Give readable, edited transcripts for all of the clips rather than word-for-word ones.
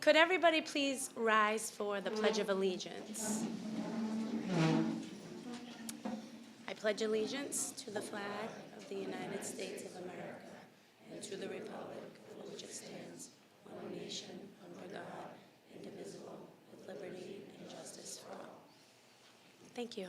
Could everybody please rise for the Pledge of Allegiance? I pledge allegiance to the flag of the United States of America and to the republic for which it stands, one nation, under God, indivisible, with liberty and justice for all. Thank you.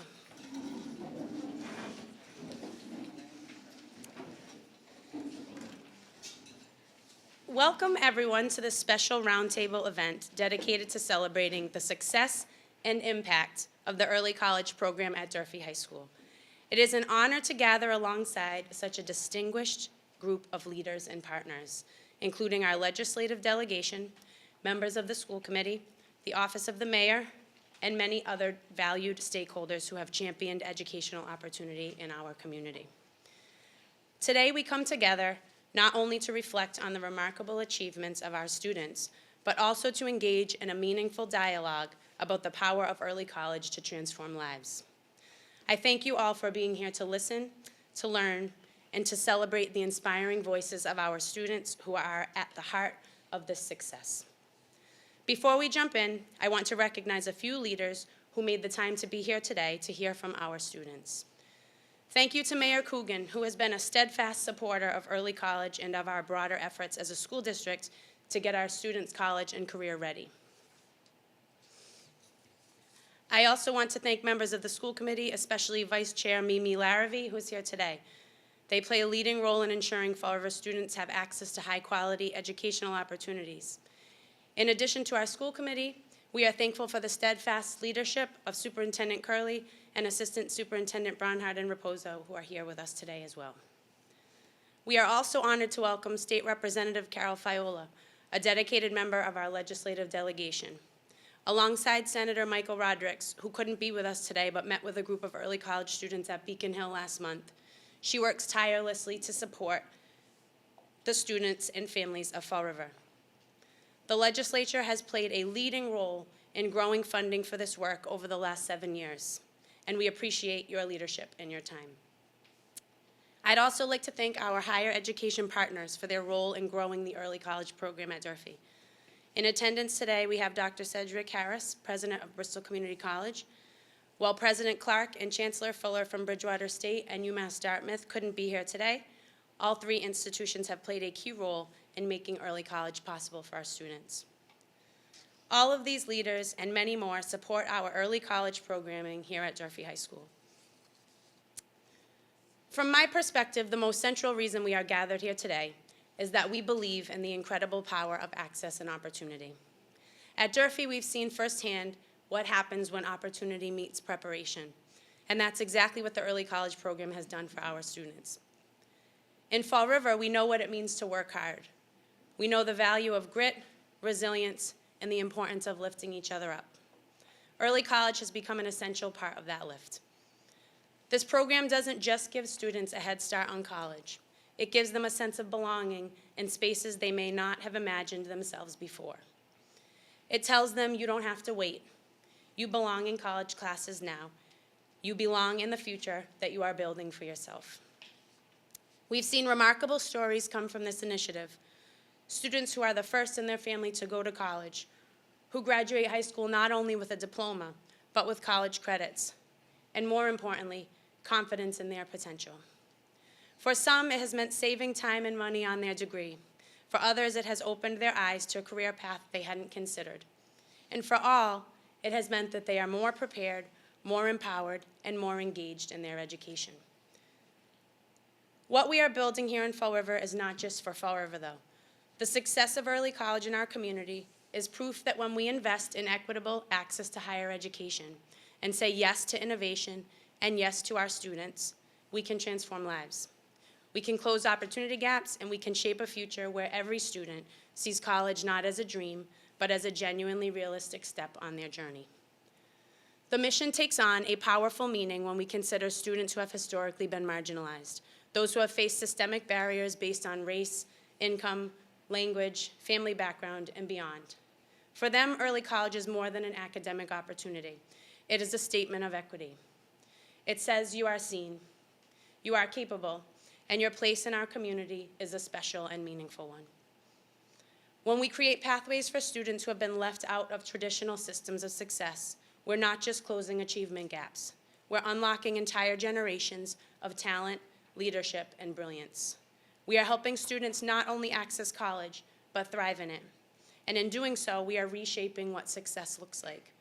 Welcome everyone to this special roundtable event dedicated to celebrating the success and impact of the early college program at Durfee High School. It is an honor to gather alongside such a distinguished group of leaders and partners, including our legislative delegation, members of the school committee, the Office of the Mayor, and many other valued stakeholders who have championed educational opportunity in our community. Today we come together not only to reflect on the remarkable achievements of our students, but also to engage in a meaningful dialogue about the power of early college to transform lives. I thank you all for being here to listen, to learn, and to celebrate the inspiring voices of our students who are at the heart of this success. Before we jump in, I want to recognize a few leaders who made the time to be here today to hear from our students. Thank you to Mayor Coogan, who has been a steadfast supporter of early college and of our broader efforts as a school district to get our students college and career ready. I also want to thank members of the school committee, especially Vice Chair Mimi Larrabee, who is here today. They play a leading role in ensuring Fall River students have access to high-quality educational opportunities. In addition to our school committee, we are thankful for the steadfast leadership of Superintendent Curley and Assistant Superintendent Bronhard and Raposo, who are here with us today as well. We are also honored to welcome State Representative Carol Fiola, a dedicated member of our legislative delegation. Alongside Senator Michael Rodrigues, who couldn't be with us today but met with a group of early college students at Beacon Hill last month, she works tirelessly to support the students and families of Fall River. The legislature has played a leading role in growing funding for this work over the last 7 years, and we appreciate your leadership and your time. I'd also like to thank our higher education partners for their role in growing the early college program at Durfee. In attendance today, we have Dr. Cedric Harris, President of Bristol Community College. While President Clark and Chancellor Fuller from Bridgewater State and UMass Dartmouth couldn't be here today, all three institutions have played a key role in making early college possible for our students. All of these leaders and many more support our early college programming here at Durfee High School. From my perspective, the most central reason we are gathered here today is that we believe in the incredible power of access and opportunity. At Durfee, we've seen firsthand what happens when opportunity meets preparation, and that's exactly what the early college program has done for our students. In Fall River, we know what it means to work hard. We know the value of grit, resilience, and the importance of lifting each other up. Early college has become an essential part of that lift. This program doesn't just give students a head start on college. It gives them a sense of belonging in spaces they may not have imagined themselves before. It tells them you don't have to wait. You belong in college classes now. You belong in the future that you are building for yourself. We've seen remarkable stories come from this initiative. Students who are the first in their family to go to college, who graduate high school not only with a diploma, but with college credits, and more importantly, confidence in their potential. For some, it has meant saving time and money on their degree. For others, it has opened their eyes to a career path they hadn't considered. And for all, it has meant that they are more prepared, more empowered, and more engaged in their education. What we are building here in Fall River is not just for Fall River, though. The success of early college in our community is proof that when we invest in equitable access to higher education and say yes to innovation and yes to our students, we can transform lives. We can close opportunity gaps, and we can shape a future where every student sees college not as a dream, but as a genuinely realistic step on their journey. The mission takes on a powerful meaning when we consider students who have historically been marginalized, those who have faced systemic barriers based on race, income, language, family background, and beyond. For them, early college is more than an academic opportunity. It is a statement of equity. It says you are seen, you are capable, and your place in our community is a special and meaningful one. When we create pathways for students who have been left out of traditional systems of success, we're not just closing achievement gaps. We're unlocking entire generations of talent, leadership, and brilliance. We are helping students not only access college, but thrive in it. And in doing so, we are reshaping what success looks like,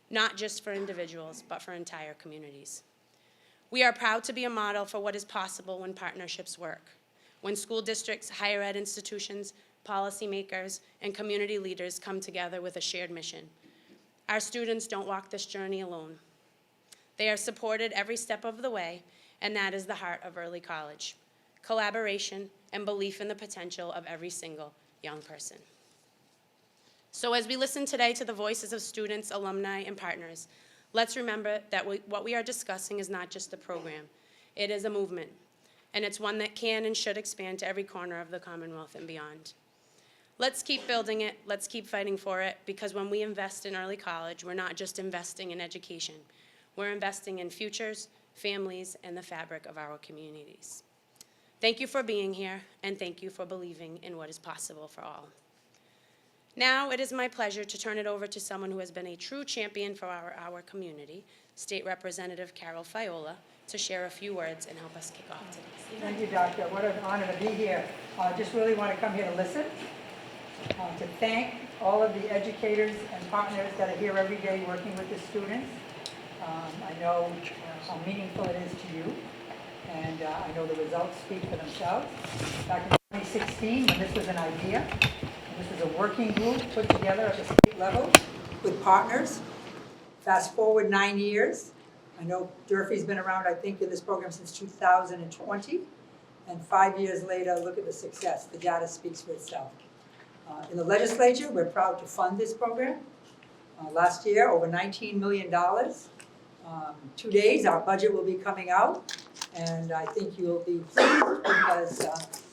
not just for individuals, but for entire communities. We are proud to be a model for what is possible when partnerships work, when school districts, higher ed institutions, policymakers, and community leaders come together with a shared mission. Our students don't walk this journey alone. They are supported every step of the way, and that is the heart of early college: collaboration and belief in the potential of every single young person. So as we listen today to the voices of students, alumni, and partners, let's remember that what we are discussing is not just a program. It is a movement, and it's one that can and should expand to every corner of the Commonwealth and beyond. Let's keep building it, let's keep fighting for it, because when we invest in early college, we're not just investing in education. We're investing in futures, families, and the fabric of our communities. Thank you for being here, and thank you for believing in what is possible for all. Now it is my pleasure to turn it over to someone who has been a true champion for our community, State Representative Carol Fiola, to share a few words and help us kick off today's event. Thank you, Doctor. What an honor to be here. Just really want to come here to listen, to thank all of the educators and partners that are here every day working with the students. I know how meaningful it is to you, and I know the results speak for themselves. Back in 2016, when this was an idea, this was a working group put together at the state level with partners. Fast forward 9 years. I know Durfee's been around, I think, in this program since 2020. And 5 years later, look at the success. The data speaks for itself. In the legislature, we're proud to fund this program. Last year, over $19 million. 2 days, our budget will be coming out. And I think you'll be pleased because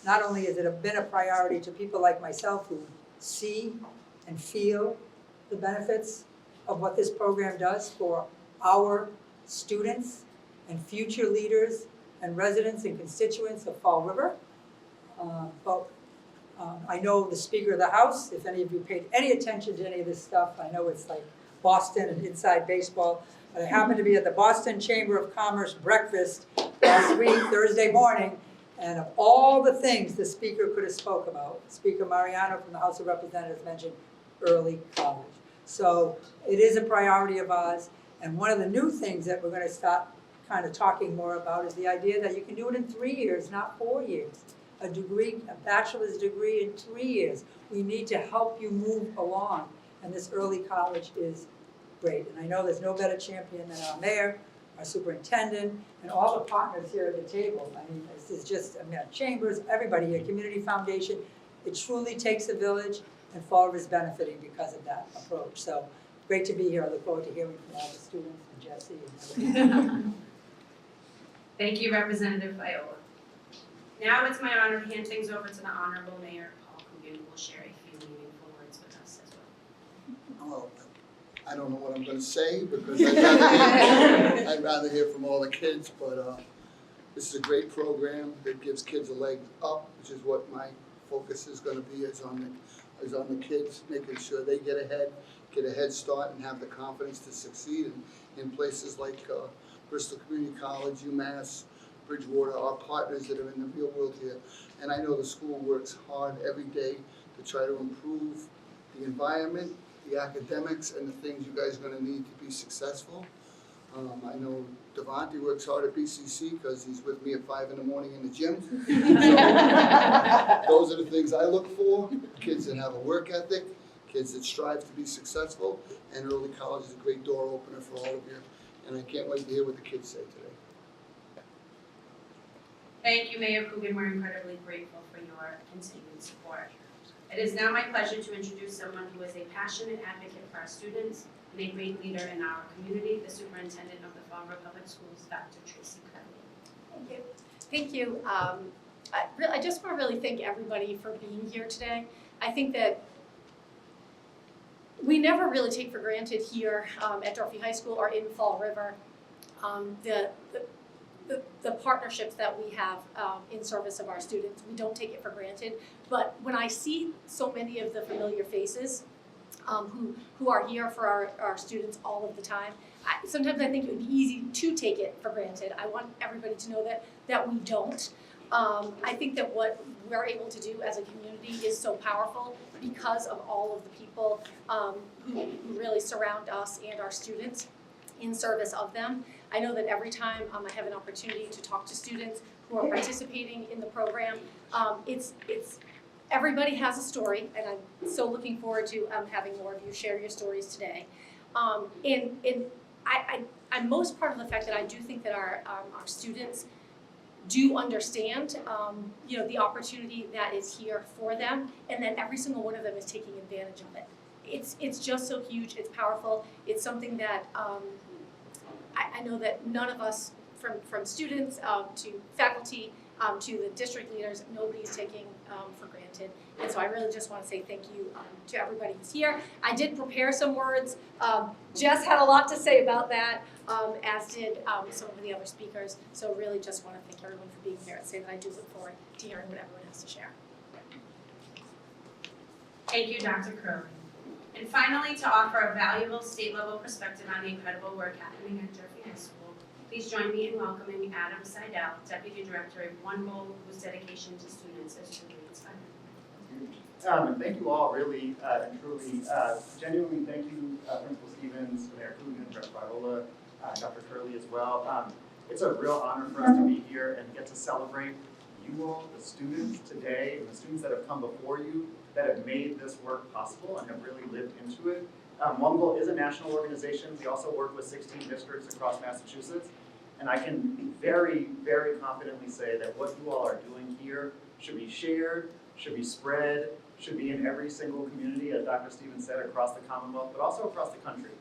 not only has it been a priority to people like myself who see and feel the benefits of what this program does for our students and future leaders and residents and constituents of Fall River. But I know the Speaker of the House, if any of you paid any attention to any of this stuff, I know it's like Boston and inside baseball, but I happened to be at the Boston Chamber of Commerce breakfast last week, Thursday morning, and of all the things the Speaker could have spoke about, Speaker Mariano from the House of Representatives mentioned early college. So it is a priority of ours, and one of the new things that we're going to start kind of talking more about is the idea that you can do it in 3 years, not 4 years. A degree, a bachelor's degree in 3 years. We need to help you move along, and this early college is great. And I know there's no better champion than our mayor, our superintendent, and all the partners here at the table. I mean, this is just, our chambers, everybody here, Community Foundation. It truly takes a village, and Fall River is benefiting because of that approach. So great to be here. I look forward to hearing from all the students and Jesse and everybody. Thank you, Representative Viola. Now it's my honor to hand things over to the Honorable Mayor Paul Coogan, who will share a few meaningful words with us as well. Well, I don't know what I'm going to say because I'd rather hear from all the kids, but this is a great program that gives kids a leg up, which is what my focus is going to be, is on the kids, making sure they get a head start and have the confidence to succeed in places like Bristol Community College, UMass, Bridgewater, our partners that are in the real world here. And I know the school works hard every day to try to improve the environment, the academics, and the things you guys are going to need to be successful. I know Devontae works hard at BCC because he's with me at 5 in the morning in the gym. So, those are the things I look for, kids that have a work ethic, kids that strive to be successful, and early college is a great door opener for all of you. And I can't wait to hear what the kids say today. Thank you, Mayor Coogan. We're incredibly grateful for your continued support. It is now my pleasure to introduce someone who is a passionate advocate for our students and a great leader in our community, the Superintendent of the Fall River Public Schools, Dr. Tracy Crowley. Thank you. Thank you. I just want to really thank everybody for being here today. I think that we never really take for granted here at Durfee High School or in Fall River the the partnerships that we have in service of our students. We don't take it for granted, but when I see so many of the familiar faces who are here for our students all of the time, sometimes I think it would be easy to take it for granted. I want everybody to know that we don't. I think that what we're able to do as a community is so powerful because of all of the people who really surround us and our students in service of them. I know that every time I have an opportunity to talk to students who are participating in the program, it's everybody has a story, and I'm so looking forward to having more of you share your stories today. I'm most proud of the fact that I do think that our students do understand, the opportunity that is here for them, and that every single one of them is taking advantage of it. It's just so huge. It's powerful. It's something that I know that none of us, from students to faculty to the district leaders, nobody's taking for granted. And so I really just want to say thank you to everybody who's here. I did prepare some words. Jess had a lot to say about that, as did some of the other speakers. So really just want to thank everyone for being here and say that I do look forward to hearing what everyone has to share. Thank you, Dr. Curley. And finally, to offer a valuable state-level perspective on the incredible work happening at Durfee High School, please join me in welcoming Adam Seidel, Deputy Director of One Goal, whose dedication to students is truly inspiring. And thank you all, really and truly. Genuinely, thank you, Principal Stevens, Mayor Coogan, Director Viola, Dr. Curley as well. It's a real honor for us to be here and get to celebrate you all, the students today, and the students that have come before you that have made this work possible and have really lived into it. One Goal is a national organization. We also work with 16 districts across Massachusetts. And I can very, very confidently say that what you all are doing here should be shared, should be spread, should be in every single community, as Dr. Stevens said, across the Commonwealth, but also across the country.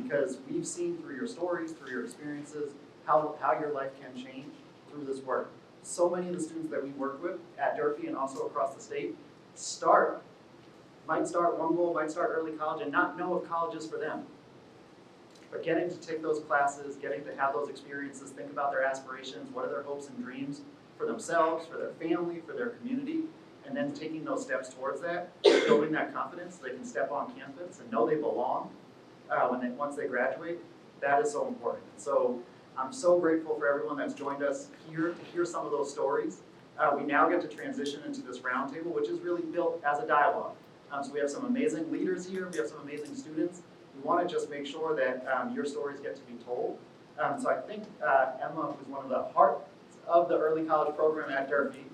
Because we've seen through your stories, through your experiences, how your life can change through this work. So many of the students that we work with at Durfee and also across the state might start One Goal, might start early college and not know if college is for them. But getting to take those classes, getting to have those experiences, think about their aspirations, what are their hopes and dreams for themselves, for their family, for their community, and then taking those steps towards that, building that confidence so they can step on campus and know they belong once they graduate, that is so important. So I'm so grateful for everyone that's joined us here to hear some of those stories. We now get to transition into this roundtable, which is really built as a dialogue. So we have some amazing leaders here, we have some amazing students. We want to just make sure that your stories get to be told. So I think Emma, who's one of the hearts of the early college program at Durfee,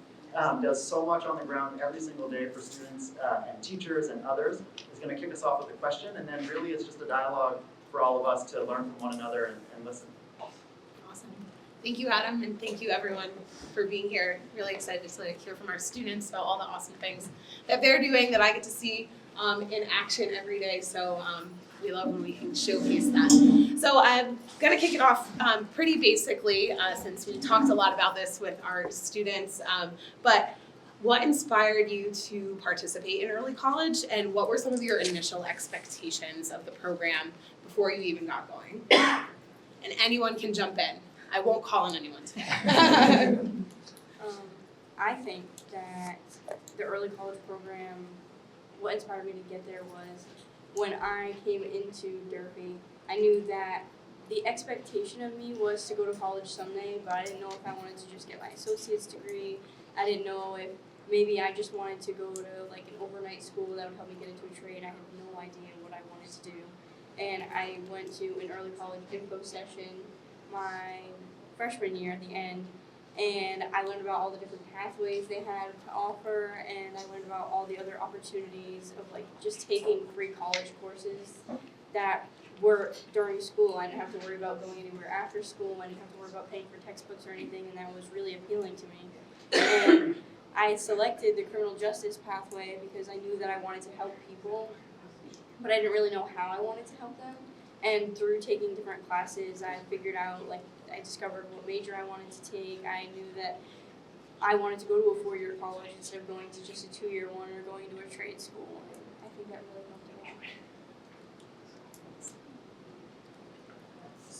does so much on the ground every single day for students and teachers and others, is going to kick us off with a question, and then really it's just a dialogue for all of us to learn from one another and listen. Awesome. Thank you, Adam, and thank you, everyone, for being here. Really excited to hear from our students about all the awesome things that they're doing that I get to see in action every day. So we love when we can showcase that. So I'm going to kick it off pretty basically, since we talked a lot about this with our students. But what inspired you to participate in early college, and what were some of your initial expectations of the program before you even got going? And anyone can jump in. I won't call on anyone today. I think that the early college program, what inspired me to get there was when I came into Durfee, I knew that the expectation of me was to go to college someday, but I didn't know if I wanted to just get my associate's degree. I didn't know if maybe I just wanted to go to like an overnight school that would help me get into a trade. I had no idea what I wanted to do. And I went to an early college info session my freshman year at the end, and I learned about all the different pathways they had to offer, and I learned about all the other opportunities of like just taking free college courses that were during school. I didn't have to worry about going anywhere after school. I didn't have to worry about paying for textbooks or anything, and that was really appealing to me. And I selected the criminal justice pathway because I knew that I wanted to help people, but I didn't really know how I wanted to help them. And through taking different classes, I figured out, like, I discovered what major I wanted to take. I knew that I wanted to go to a 4-year college instead of going to just a 2-year one or going to a trade school. And I think that really helped a lot.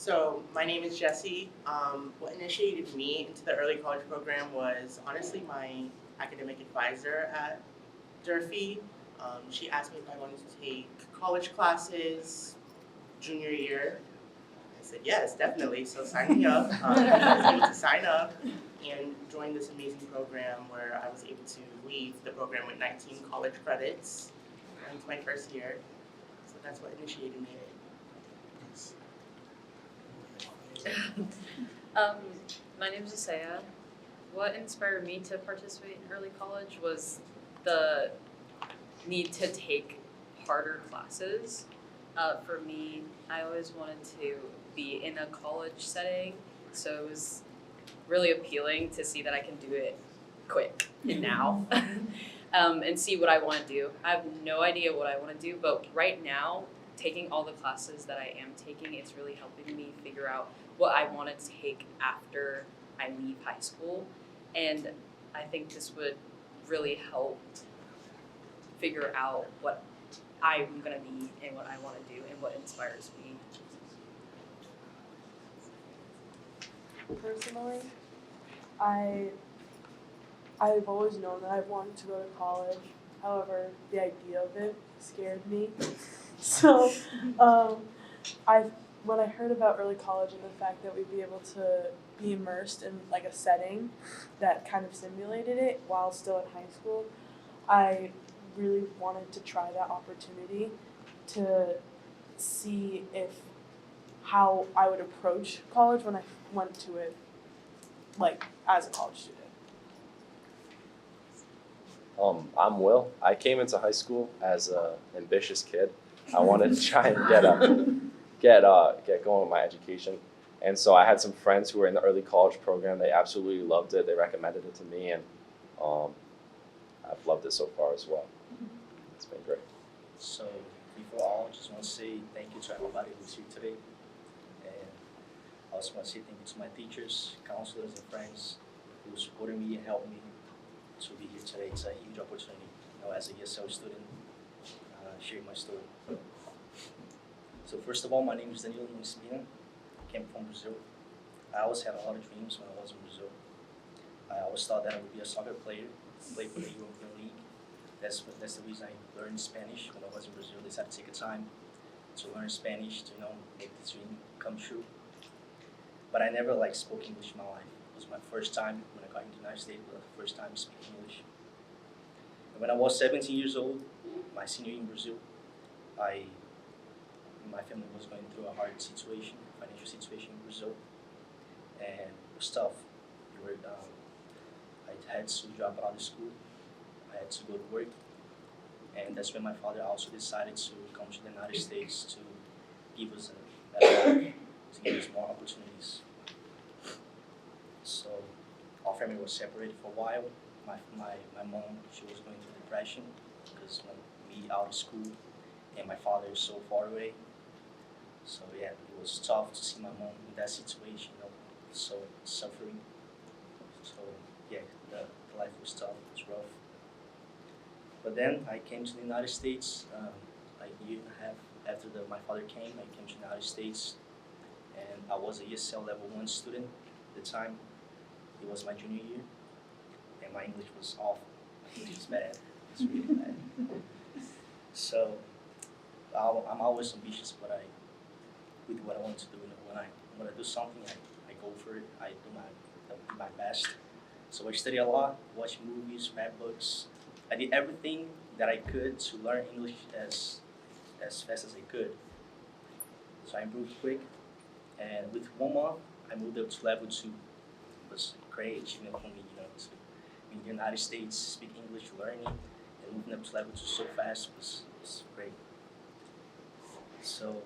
So my name is Jesse. What initiated me into the early college program was honestly my academic advisor at Durfee. She asked me if I wanted to take college classes junior year. I said yes, definitely. So sign me up. I was able to sign up and join this amazing program where I was able to leave the program with 19 college credits. Into my first year. So that's what initiated me. My name is Isaiah. What inspired me to participate in early college was the need to take harder classes. For me, I always wanted to be in a college setting, so it was really appealing to see that I can do it quick and now. And see what I want to do. I have no idea what I want to do, but right now, taking all the classes that I am taking, it's really helping me figure out what I want to take after I leave high school. And I think this would really help figure out what I'm going to be and what I want to do and what inspires me. Personally, I've always known that I wanted to go to college. However, the idea of it scared me. So, when I heard about early college and the fact that we'd be able to be immersed in like a setting that kind of simulated it while still in high school, I really wanted to try that opportunity to see how I would approach college when I went to it, like as a college student. I'm Will. I came into high school as an ambitious kid. I wanted to try and get going with my education, and so I had some friends who were in the early college program. They absolutely loved it. They recommended it to me, and I've loved it so far as well. It's been great. So before all, just want to say thank you to everybody who's here today, and I also want to say thank you to my teachers, counselors, and friends who supported me and helped me to be here today. It's a huge opportunity, as a ESL student, sharing my story. So first of all, my name is Danilo Espina. I came from Brazil. I always had a lot of dreams when I was in Brazil. I always thought that I would be a soccer player, play for the European League. That's the reason I learned Spanish when I was in Brazil. I decided to take a time to learn Spanish to make the dream come true. But I never spoke English in my life. It was my first time when I got into the United States. It was the first time speaking English. And when I was 17 years old, my senior year in Brazil, my family was going through a hard situation, financial situation in Brazil, and it was tough. I had to drop out of school. I had to go to work, and that's when my father also decided to come to the United States to give us a better life, to give us more opportunities. So our family was separated for a while. My mom, she was going through depression because me out of school and my father is so far away. So yeah, it was tough to see my mom in that situation, so suffering. So yeah, the life was tough, it was rough. But then I came to the United States, like a year and a half after my father came. I came to the United States, and I was a ESL level 1 student at the time. It was my junior year, and my English was awful. My English was bad. It's really bad. So I'm always ambitious, but with what I want to do. When I do something, I go for it. I do my best. So I study a lot, watch movies, read books. I did everything that I could to learn English as fast as I could. So I improved quick, and with 1 month, I moved up to level 2. It was a great achievement for me, to be in the United States, speak English, learning, and moving up to level 2 so fast was great. So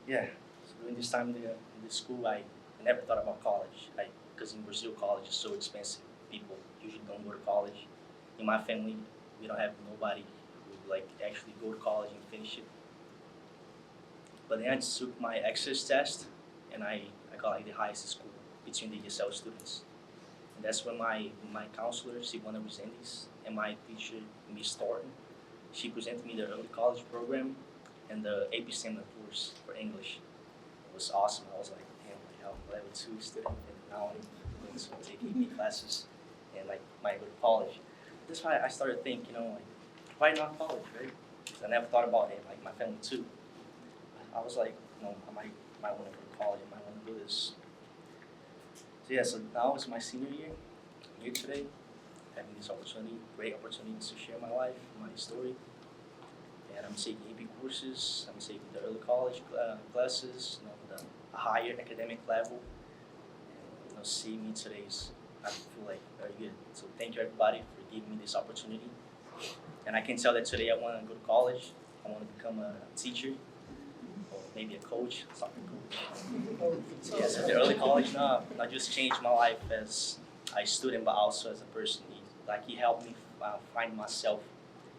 yeah, so during this time in the school, I never thought about college. Because in Brazil, college is so expensive. People usually don't go to college. In my family, we don't have nobody who actually go to college and finish it. But then I took my access test, and I got the highest score between the ESL students. And that's when my counselor, Silvana Rezendes, and my teacher, Miss Thornton, she presented me the early college program and the AP Seminar course for English. It was awesome. I was like, damn, like I'm a level 2 student and now I'm going to take AP classes and like might go to college. That's why I started thinking, you know, like why not college, right? 'Cause I never thought about it, like my family too. I was like, you know, I might want to go to college, I might want to do this. So yeah, so now it's my senior year. I'm here today, having this opportunity, great opportunity to share my life, my story. And I'm taking AP courses, I'm taking the early college classes, you know, the higher academic level. And, you know, seeing me today I feel like very good. So thank you everybody for giving me this opportunity. And I can tell that today I want to go to college, I want to become a teacher, or maybe a coach, soccer coach. So yes, at the early college now, not just changed my life as a student, but also as a person. He helped me find myself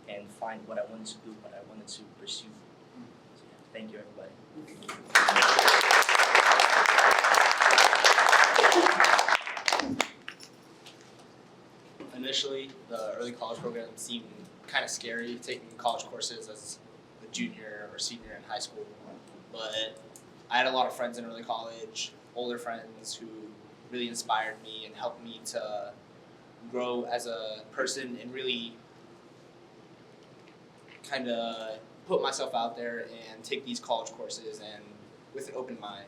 and find what I wanted to do, what I wanted to pursue. So yeah, thank you everybody. Initially, the early college program seemed kind of scary, taking college courses as a junior or senior in high school. But I had a lot of friends in early college, older friends who really inspired me and helped me to grow as a person and really kind of put myself out there and take these college courses and with an open mind.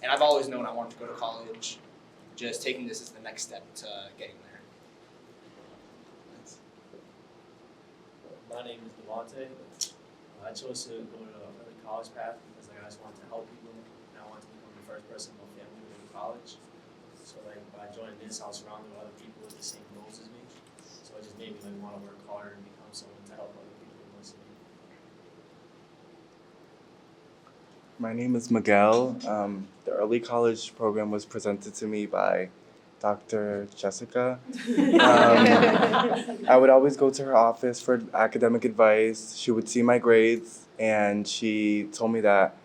And I've always known I wanted to go to college, just taking this as the next step to getting there. My name is Devontae. I chose to go to the early college path because I just wanted to help people and I wanted to become the first person in my family to go to college. So by joining this, I was surrounded with other people with the same goals as me. So it just made me want to work harder and become someone to help other people in my city. My name is Miguel. The early college program was presented to me by Dr. Jessica. I would always go to her office for academic advice. She would see my grades, and she told me that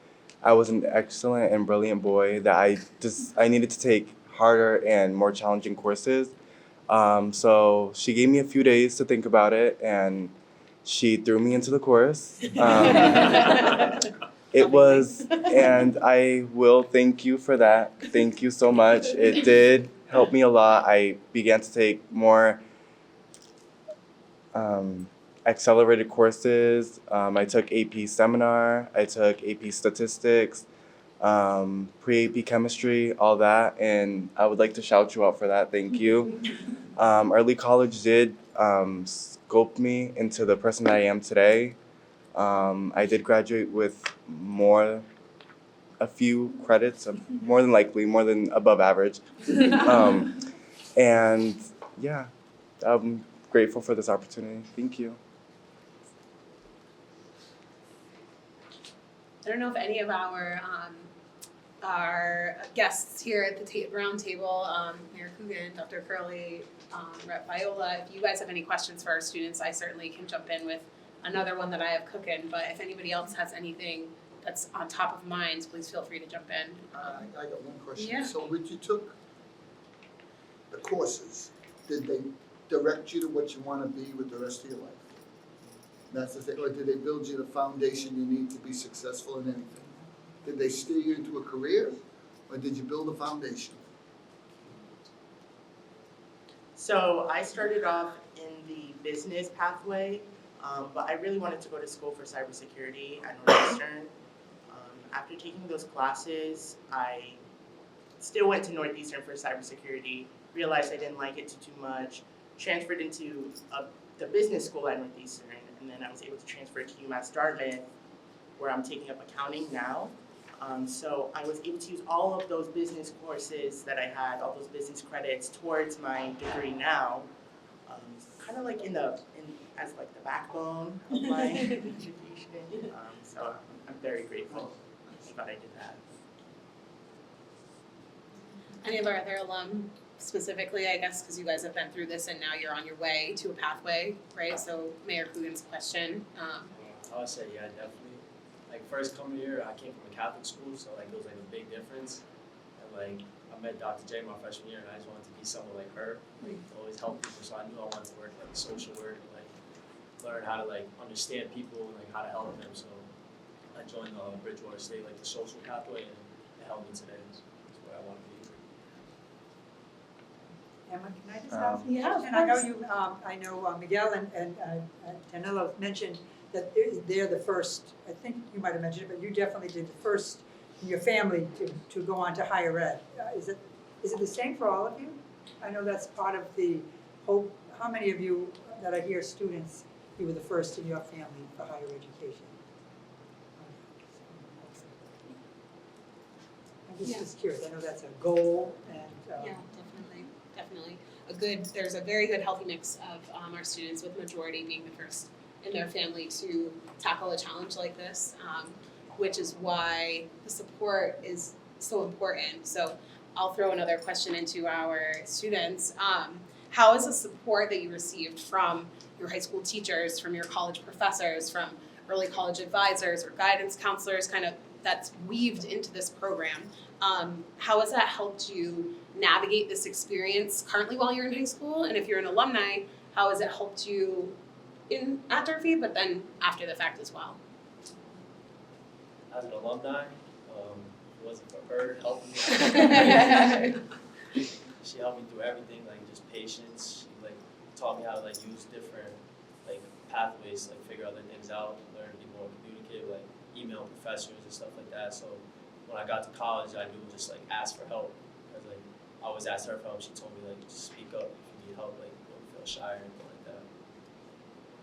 I was an excellent and brilliant boy, that I needed to take harder and more challenging courses. So she gave me a few days to think about it, and she threw me into the course. It was, and I will thank you for that. Thank you so much. It did help me a lot. I began to take more accelerated courses. I took AP Seminar, I took AP Statistics, pre-AP Chemistry, all that, and I would like to shout you out for that. Thank you. Early college did scope me into the person that I am today. I did graduate with a few credits, more than likely, more than above average. And yeah, I'm grateful for this opportunity. Thank you. I don't know if any of our guests here at the round table, Mayor Coogan, Dr. Curley, Rep. Viola, if you guys have any questions for our students, I certainly can jump in with another one that I have cooking, but if anybody else has anything that's on top of mind, please feel free to jump in. I got one question. Yeah. So when you took the courses, did they direct you to what you want to be with the rest of your life? That's the thing, or did they build you the foundation you need to be successful in anything? Did they steer you into a career, or did you build a foundation? So I started off in the business pathway, but I really wanted to go to school for cybersecurity at Northeastern. After taking those classes, I still went to Northeastern for cybersecurity, realized I didn't like it too much, transferred into the business school at Northeastern, and then I was able to transfer to UMass Dartmouth, where I'm taking up accounting now. So I was able to use all of those business courses that I had, all those business credits towards my degree now, kind of like as like the backbone of my education. So I'm very grateful that I did that. Any of our other alum specifically, I guess, because you guys have been through this and now you're on your way to a pathway, right? So Mayor Coogan's question. I would say, yeah, definitely. Like first coming here, I came from a Catholic school, so like it was like a big difference. And like I met Dr. J my freshman year, and I just wanted to be someone like her, like always help people. So I knew I wanted to work like social work, and like learn how to like understand people and like how to help them. So I joined Bridgewater State, like the social pathway, and it help me today is where I want to be. Emma, can I just ask you a Yeah, of question? I know course. you, I know Miguel and Danilo mentioned that they're the first, I think you might have mentioned it, but you definitely did the first in your family to go on to higher ed. Is it the same for all of you? I know that's part of the hope. How many of you that are here students, you were the first in your family for higher education? I'm just curious. I know that's a goal and. Yeah, definitely. There's a very good healthy mix of our students, with majority being the first in their family to tackle a challenge like this, which is why the support is so important. So I'll throw another question into our students. How is the support that you received from your high school teachers, from your college professors, from early college advisors or guidance counselors, kind of that's weaved into this program? How has that helped you navigate this experience currently while you're in high school? And if you're an alumni, how has it helped you at Durfee, but then after the fact as well? As an alumni, if it wasn't for her helping me, she helped me through everything, like just patience. She like taught me how to like use different like pathways, like figure other things out, learn to be more communicative, like email professors and stuff like that. So when I got to college, I knew just like ask for help. Cause like I always asked her for help. She told me like just speak up if you need help, like don't feel shy or anything like that.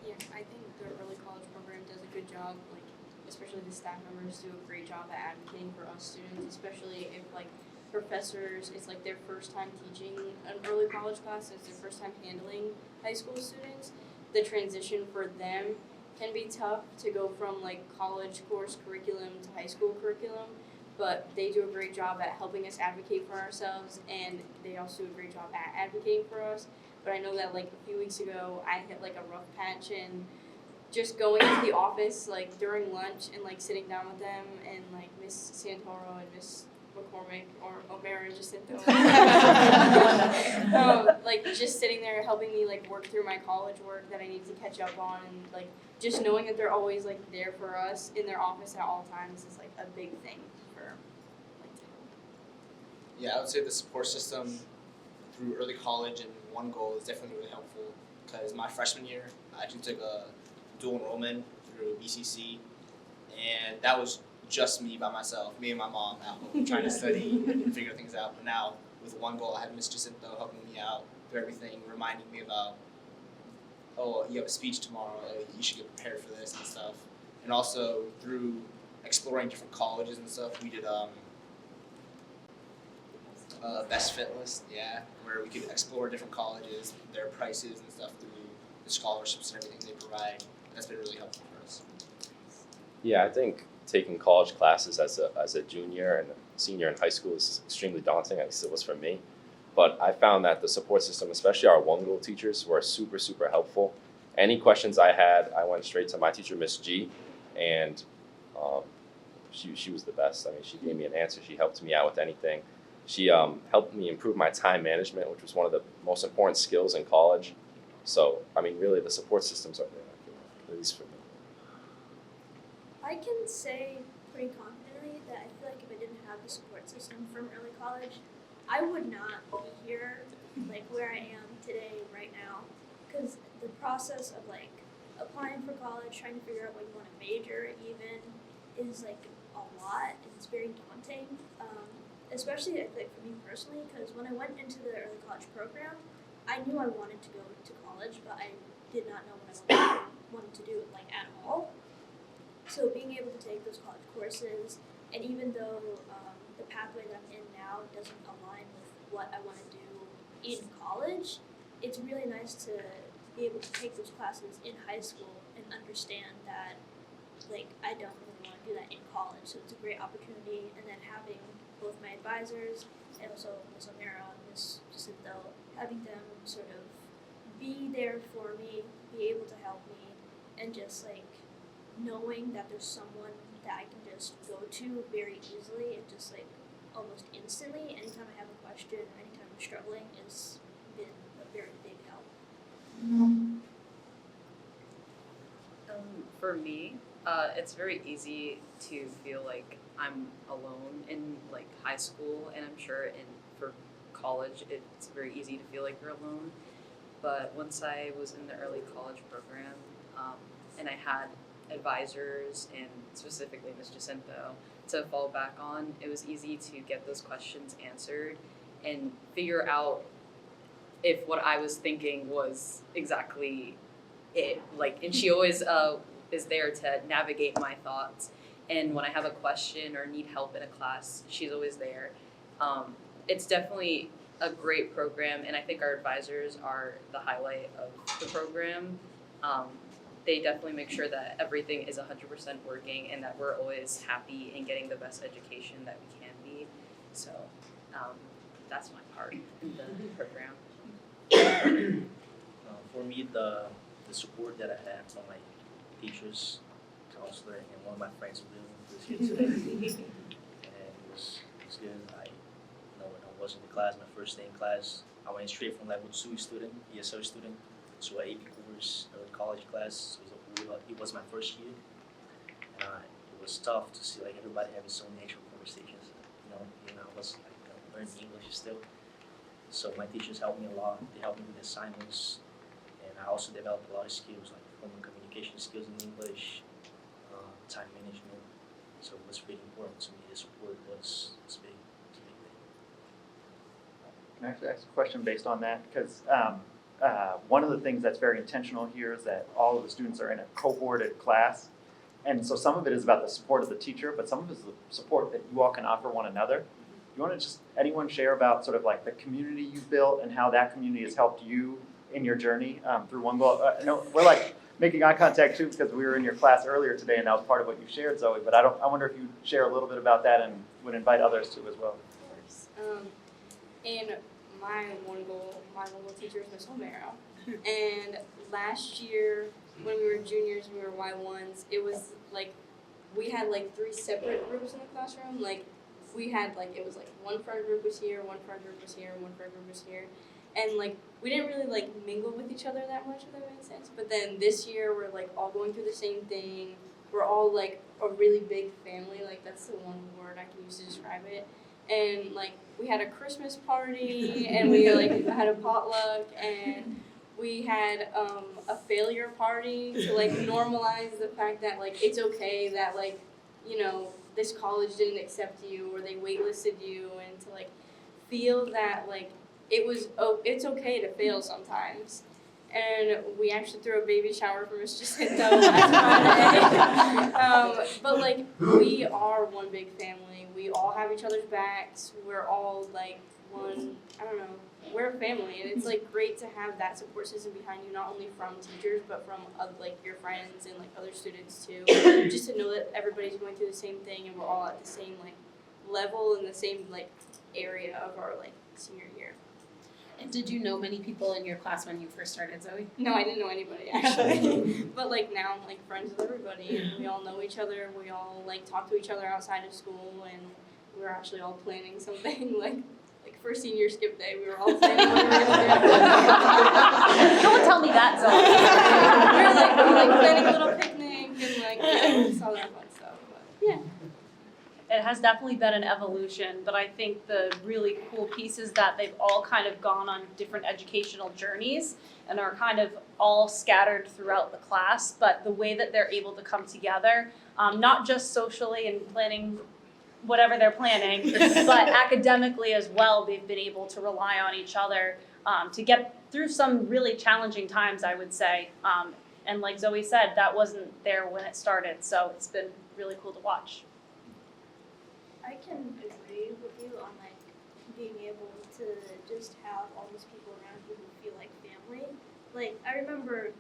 Yeah, I think the early college program does a good job, like, especially the staff members do a great job at advocating for us students, especially if, like, professors, it's like their first time teaching an early college class, it's their first time handling high school students. The transition for them can be tough to go from, like, college course curriculum to high school curriculum, but they do a great job at helping us advocate for ourselves, and they also do a great job at advocating for us. But I know that, like, a few weeks ago, I hit, like, a rough patch, and just going to the office, like, during lunch and, like, sitting down with them, and, like, Miss Santoro and Miss McCormick or O'Mara just sit there. Like, just sitting there helping me, like, work through my college work that I need to catch up on, and, like, just knowing that they're always, like, there for us in their office at all times is, like, a big thing for, like, Yeah, I would say the support system through early college and One Goal is definitely really helpful, because my freshman year, I actually took a dual enrollment through BCC, and that was just me by myself, me and my mom at home trying to study and figure things out. But now with One Goal, I had Miss Jacinto helping me out through everything, reminding me about, oh, you have a speech tomorrow, you should get prepared for this and stuff. And also through exploring different colleges and stuff, we did best fit list, yeah, where we could explore different colleges, their prices and stuff through the scholarships and everything they provide. That's been really helpful for us. Yeah, I think taking college classes as a junior and a senior in high school is extremely daunting, at least it was for me. But I found that the support system, especially our One Goal teachers, were super, super helpful. Any questions I had, I went straight to my teacher, Miss G, and she was the best. I mean, she gave me an answer. She helped me out with anything. She helped me improve my time management, which was one of the most important skills in college. So, I mean, really, the support systems are there, I feel like, at least for me. I can say pretty confidently that I feel like if I didn't have the support system from early college, I would not be here, like, where I am today, right now. Because the process of, like, applying for college, trying to figure out what you want to major even, is, like, a lot, and it's very daunting. Especially, I think, for me personally, because when I went into the early college program, I knew I wanted to go to college, but I did not know what I wanted to do, like, at all. So being able to take those college courses, and even though the pathway that I'm in now doesn't align with what I want to do in college, it's really nice to be able to take those classes in high school and understand that, like, I don't really want to do that in college. So it's a great opportunity, and then having both my advisors and also Ms. O'Mara and Ms. Jacinto, having them sort of be there for me, be able to help me, and just, like, knowing that there's someone that I can just go to very easily and just, like, almost instantly anytime I have a question or anytime I'm struggling has been a very big help. For me, It's very easy to feel like I'm alone in like high school, and I'm sure for college it's very easy to feel like you're alone. But once I was in the early college program, and I had advisors and specifically Ms. Jacinto to fall back on, it was easy to get those questions answered and figure out if what I was thinking was exactly it. Like, and she always is there to navigate my thoughts. And when I have a question or need help in a class, she's always there. It's definitely a great program, and I think our advisors are the highlight of the program. They definitely make sure that everything is 100% working and that we're always happy and getting the best education that we can be. So that's my part in the program. For me, the support that I had from my teachers, counselor, and one of my friends was here today, and it was good. When I was in the class, my first day in class, I went straight from level 2 student, ESL student, to an AP course, early college class. So it was my first year, and it was tough to see like everybody having so natural conversations. I was learning English still. So my teachers helped me a lot. They helped me with assignments, and I also developed a lot of skills like formal communication skills in English, time management. So it was really important to me. The support was big. Can I actually ask a question based on that? Because one of the things that's very intentional here is that all of the students are in a cohorted class. And so some of it is about the support of the teacher, but some of it is the support that you all can offer one another. You want to just, anyone share about sort of like the community you've built and how that community has helped you in your journey through One Goal? I know we're like making eye contact too because we were in your class earlier today and that was part of what you shared, Zoe, but I wonder if you'd share a little bit about that and would invite others to as well. Of course. And my one goal teacher is Miss Romero. And last year, when we were juniors, we were Y1s, it was like, we had like 3 separate groups in the classroom. Like, we had like, it was like one friend group was here, one friend group was here, one friend group was here. And like, we didn't really like mingle with each other that much, if that makes sense. But then this year, we're like all going through the same thing. We're all like a really big family. Like, that's the one word I can use to describe it. And like, we had a Christmas party, and we like had a potluck, and we had a failure party to like normalize the fact that like it's okay that like, you know, this college didn't accept you or they waitlisted you, and to like feel that like it's okay to fail sometimes. And we actually threw a baby shower for Miss Jacinto last Friday. But like, we are one big family. We all have each other's backs. We're all like one, I don't know, we're a family. And it's like great to have that support system behind you, not only from teachers, but from like your friends and like other students too. Just to know that everybody's going through the same thing and we're all at the same like level in the same like area of our like senior year. And did you know many people in your class when you first started, Zoe? No, I didn't know anybody actually. But like now I'm like friends with everybody and we all know each other. We all like talk to each other outside of school, and we're actually all planning something like for senior skip day. We were all planning what we were gonna do. Don't tell me that, Zoe. we were like planning a little picnic and like all that fun stuff. But yeah. It has definitely been an evolution, but I think the really cool piece is that they've all kind of gone on different educational journeys and are kind of all scattered throughout the class, but the way that they're able to come together, not just socially and planning whatever they're planning, but academically as well, they've been able to rely on each other to get through some really challenging times, I would say. And like Zoe said, that wasn't there when it started, so it's been really cool to watch. I can agree with you on like being able to just have all these people around you who feel like family. Like I remember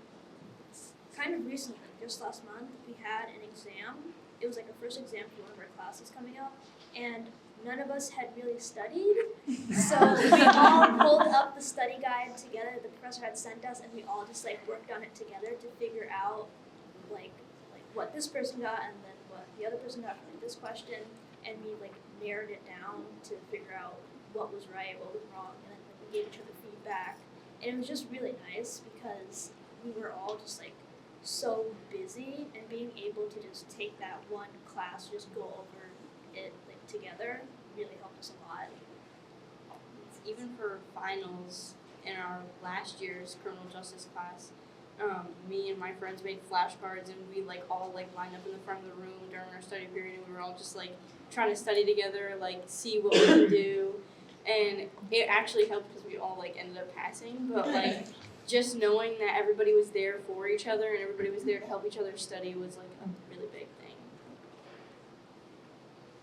kind of recently, just last month, we had an exam. It was like a first exam for one of our classes coming up, and none of us had really studied. So we all pulled up the study guide together the professor had sent us, and we all just like worked on it together to figure out like what this person got and then what the other person got from this question. And we like narrowed it down to figure out what was right, what was wrong, and then we gave each other feedback. And it was just really nice because we were all just like so busy, and being able to just take that one class, just go over it like together, really helped us a lot. Even for finals in our last year's criminal justice class, me and my friends made flashcards, and we like all like lined up in the front of the room during our study period, and we were all just like trying to study together, like see what we can do, and it actually helped because we all like ended up passing. But like just knowing that everybody was there for each other and everybody was there to help each other study was like a really big thing.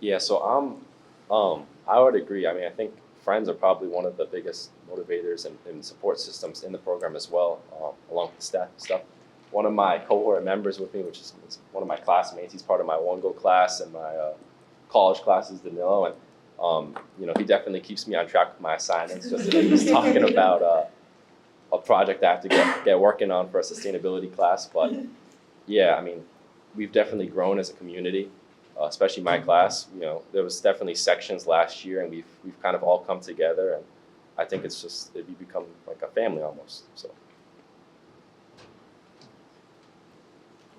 Yeah, so I would agree. I mean, I think friends are probably one of the biggest motivators and support systems in the program as well, along with the staff stuff. One of my cohort members with me, which is one of my classmates, he's part of my One Go class and my college classes, Danilo, and he definitely keeps me on track with my assignments. Just today he was talking about a project I have to get working on for a sustainability class. But yeah, I mean, we've definitely grown as a community. Especially my class, there was definitely sections last year, and we've kind of all come together, and I think we become like a family almost. So.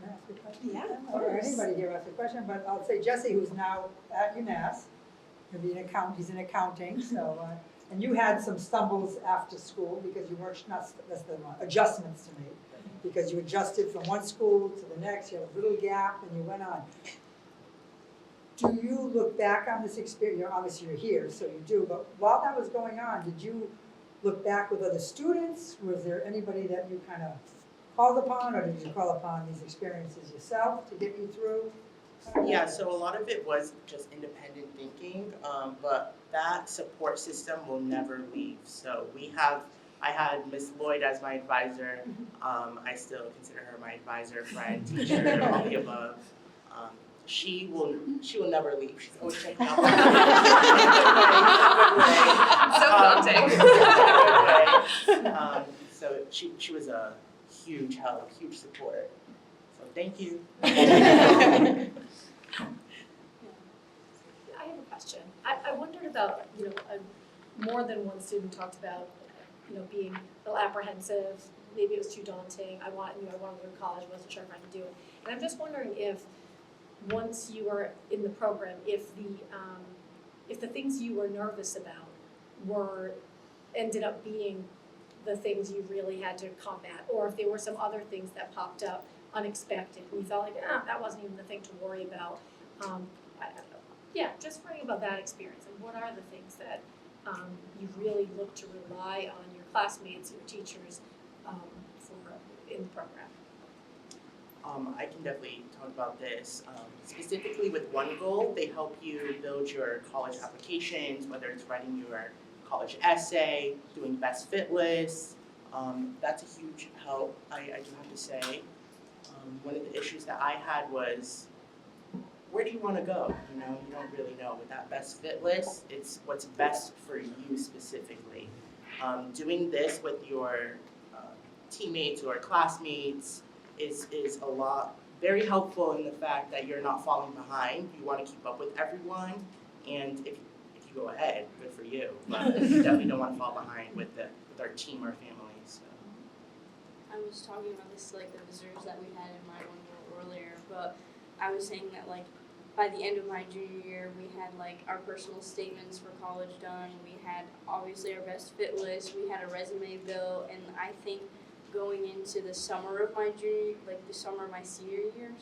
Can I ask a question? Yeah, of Or course. anybody here ask a question, but I'll say Jesse, who's now at UMass, he's in accounting, so, and you had some stumbles after school because you weren't, that's the adjustments to make, because you adjusted from one school to the next, you had a little gap, and you went on. Do you look back on this experience, obviously you're here, so you do, but while that was going on, did you look back with other students? Was there anybody that you kind of called upon, or did you call upon these experiences yourself to get you through? Yeah, so a lot of it was just independent thinking, but that support system will never leave. So I had Miss Lloyd as my advisor. I still consider her my advisor, friend, teacher, all the above. She will never leave. She's always checking out. So daunting. So she was a huge help, huge support. So thank you. I have a question. I wondered about, more than one student talked about, being a little apprehensive, maybe it was too daunting, I wanted to go to college, wasn't sure if I could do it. And I'm just wondering if, once you were in the program, if the things you were nervous about ended up being the things you really had to combat, or if there were some other things that popped up unexpected, and you felt like, that wasn't even the thing to worry about. Just worrying about that experience, and what are the things that you really look to rely on your classmates, your teachers, for in the program? I can definitely talk about this. Specifically with One Goal, they help you build your college applications, whether it's writing your college essay, doing best fit lists. That's a huge help, I do have to say. One of the issues that I had was, where do you want to go? You don't really know. With that best fit list, it's what's best for you specifically. Doing this with your teammates or classmates is a lot, very helpful in the fact that you're not falling behind. You want to keep up with everyone, and if you go ahead, good for you. But you definitely don't want to fall behind with our team or family. So. I was talking about this like the visitors that we had in my one year earlier, but I was saying that like by the end of my junior year, we had like our personal statements for college done. We had obviously our best fit list. We had a resume built, and I think going into the summer of my the summer of my senior year,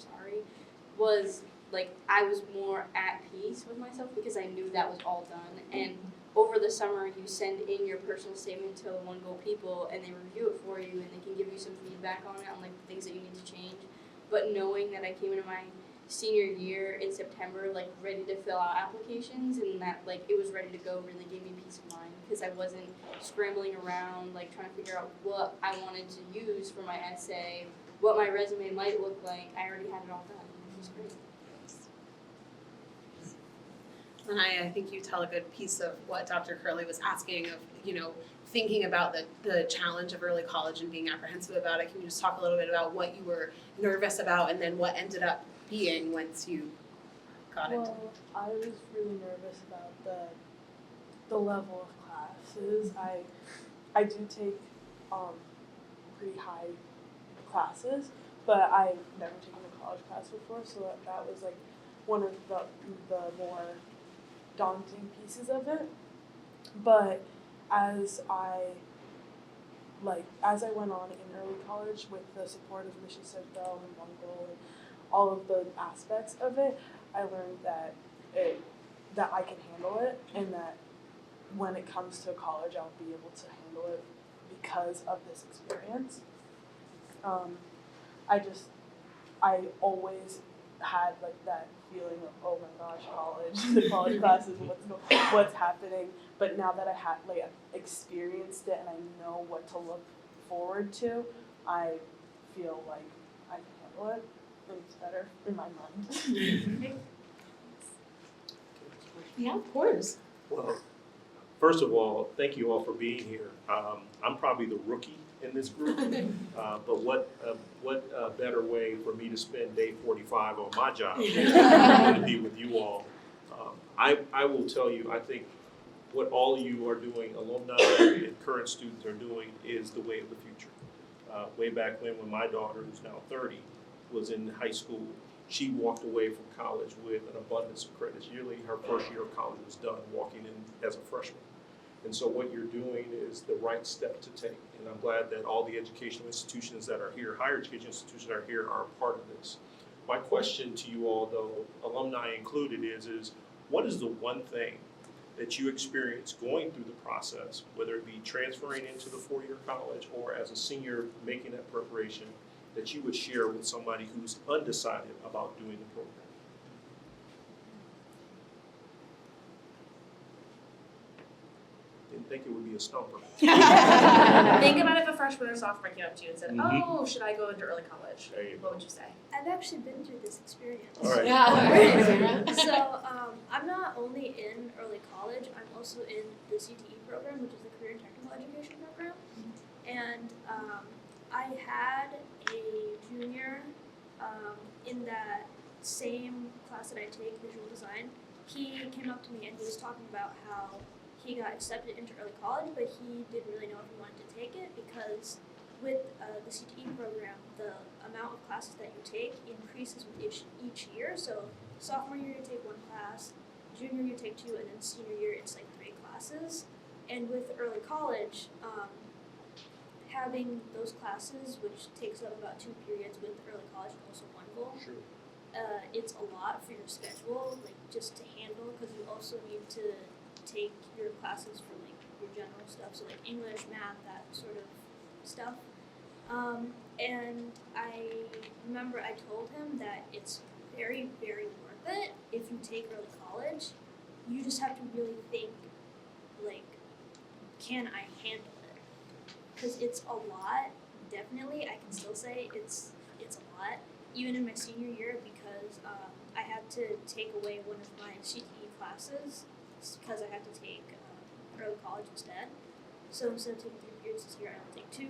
was like I was more at peace with myself because I knew that was all done. And over the summer, you send in your personal statement to One Goal people, and they review it for you, and they can give you some feedback on it, on like the things that you need to change. But knowing that I came into my senior year in September, like ready to fill out applications, and that like it was ready to go, really gave me peace of mind because I wasn't scrambling around like trying to figure out what I wanted to use for my essay, what my resume might look like. I already had it all done. It was great. And I think you tell a good piece of what Dr. Curley was asking of, thinking about the challenge of early college and being apprehensive about it. Can you just talk a little bit about what you were nervous about and then what ended up being once you got into it? Well, I was really nervous about the level of classes. I do take pretty high classes, but I've never taken a college class before, so that was like one of the more daunting pieces of it. But as I went on in early college with the support of Mission Citadel and Bungle and all of the aspects of it, I learned that I can handle it, and that when it comes to college, I'll be able to handle it because of this experience. I always had like that feeling of, oh my gosh, college, the college classes, what's happening. But now that I have like experienced it and I know what to look forward to, I feel like I can handle it, and it's better in my mind. Yeah, of course. Well, first of all, thank you all for being here. I'm probably the rookie in this group, but what better way for me to spend day 45 on my job than to be with you all. I will tell you, I think what all of you are doing, alumni and current students are doing, is the way of the future. Way back when my daughter, who's now 30, was in high school, she walked away from college with an abundance of credits. Yearly, her first year of college was done walking in as a freshman. And so what you're doing is the right step to take. And I'm glad that all the educational institutions that are here, higher education institutions that are here, are a part of this. My question to you all, though, alumni included, is what is the one thing that you experience going through the process, whether it be transferring into the four-year college or as a senior making that preparation, that you would share with somebody who's undecided about doing the program? Didn't think it would be a stumper. Think about if a freshman or sophomore came up to you and said, oh, should I go into early college? There you go. What would you say? I've actually been through this experience. All right. Yeah. So I'm not only in early college, I'm also in the CTE program, which is the Career and Technical Education program. And I had a junior in that same class that I take, visual design. He came up to me and he was talking about how he got accepted into early college, but he didn't really know if he wanted to take it because with the CTE program, the amount of classes that you take increases with each year. So sophomore year you take one class, junior you take two, and then senior year it's like 3 classes. And with early college, having those classes, which takes up about 2 periods with early college and also one goal, Sure. it's a lot for your schedule, like just to handle, because you also need to take your classes for like your general stuff, so like English, math, that sort of stuff. And I remember I told him that it's very, very worth it if you take early college. You just have to really think, like, can I handle it? Because it's a lot, definitely. I can still say it's a lot, even in my senior year, because I had to take away one of my CTE classes because I had to take early college instead. So instead of taking 3 periods this year, I will take 2,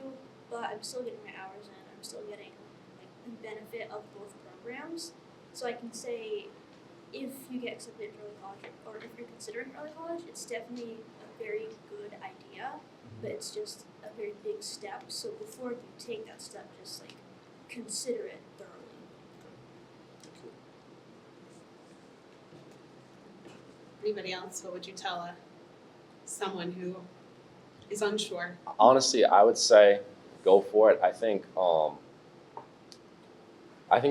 but I'm still getting my hours in. I'm still getting like the benefit of both programs. So I can say, if you get accepted into early college, or if you're considering early college, it's definitely a very good idea, but it's just a very big step. So before you take that step, just like consider it thoroughly. Anybody else? What would you tell someone who is unsure? Honestly, I would say go for it. I think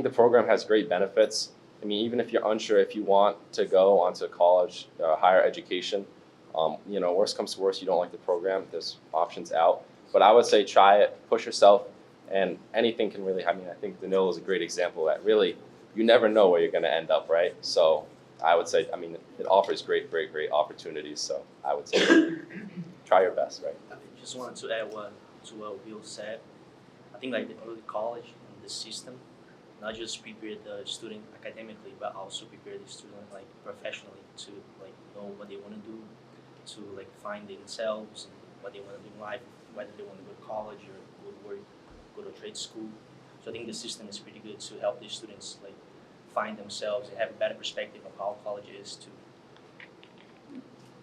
the program has great benefits. I mean, even if you're unsure if you want to go onto college, higher education, worst comes to worst, you don't like the program, there's options out. But I would say try it, push yourself, and anything can really, I think Danilo is a great example that really, you never know where you're going to end up, right? So I would say, it offers great opportunities. So I would say try your best, right? I just wanted to add to what Will said. I think like the early college and the system not just prepare the student academically, but also prepare the student like professionally to like know what they want to do, to like find themselves and what they want to do in life, whether they want to go to college or go to work, go to trade school. So I think the system is pretty good to help the students like find themselves and have a better perspective of how college is too.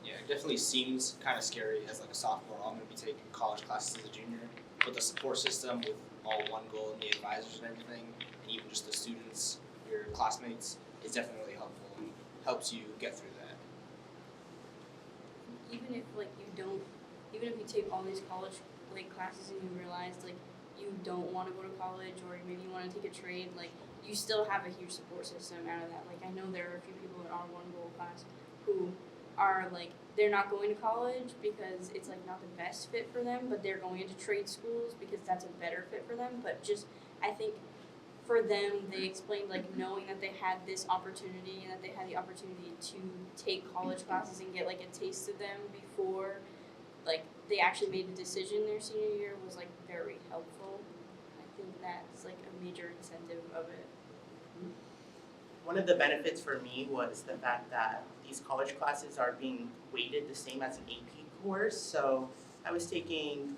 Yeah, it definitely seems kind of scary as like a sophomore. I'm going to be taking college classes as a junior, but the support system with all one goal and the advisors and everything, and even just the students, your classmates, is definitely helpful and helps you get through that. Even if like even if you take all these college like classes and you realize like you don't want to go to college or maybe you want to take a trade, like you still have a huge support system out of that. Like I know there are a few people in our one goal class who are like they're not going to college because it's like not the best fit for them, but they're going into trade schools because that's a better fit for them. But just I think for them, they explained like knowing that they had this opportunity and that they had the opportunity to take college classes and get like a taste of them before like they actually made a decision their senior year was like very helpful. I think that's like a major incentive of it. One of the benefits for me was the fact that these college classes are being weighted the same as an AP course. So I was taking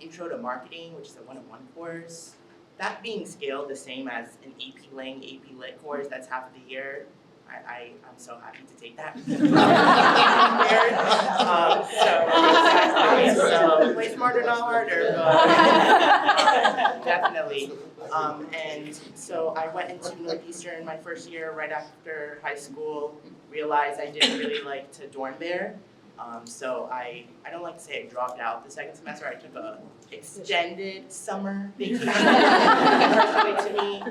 Intro to Marketing, which is a 101 course. That being scaled the same as an AP Lang, AP Lit course, that's half of the year. I'm so happy to take that. So way smarter, not harder, but definitely. And so I went into Northeastern my first year right after high school, realized I didn't really like to dorm there. So I don't like to say I dropped out the second semester. I took a extended summer vacation, personally to me.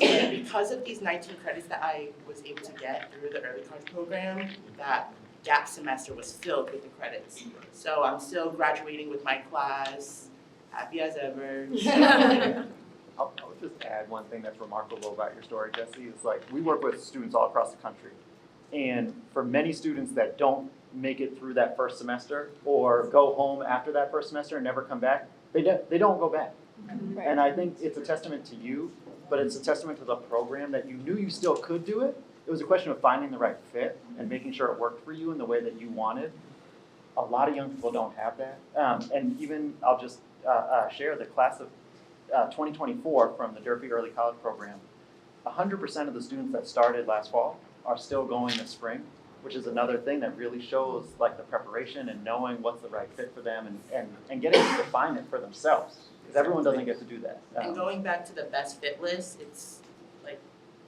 And because of these 19 credits that I was able to get through the early college program, that gap semester was filled with the credits. So I'm still graduating with my class, happy as ever. I would just add one thing that's remarkable about your story, Jesse, is like we work with students all across the country. And for many students that don't make it through that first semester or go home after that first semester and never come back, they don't go back. Right. And I think it's a testament to you, but it's a testament to the program that you knew you still could do it. It was a question of finding the right fit and making sure it worked for you in the way that you wanted. A lot of young people don't have that. And even I'll just share the class of 2024 from the Durfee Early College Program. 100% of the students that started last fall are still going this spring, which is another thing that really shows like the preparation and knowing what's the right fit for them and getting to define it for themselves. Because everyone doesn't get to do that. And going back to the best fit list, it's like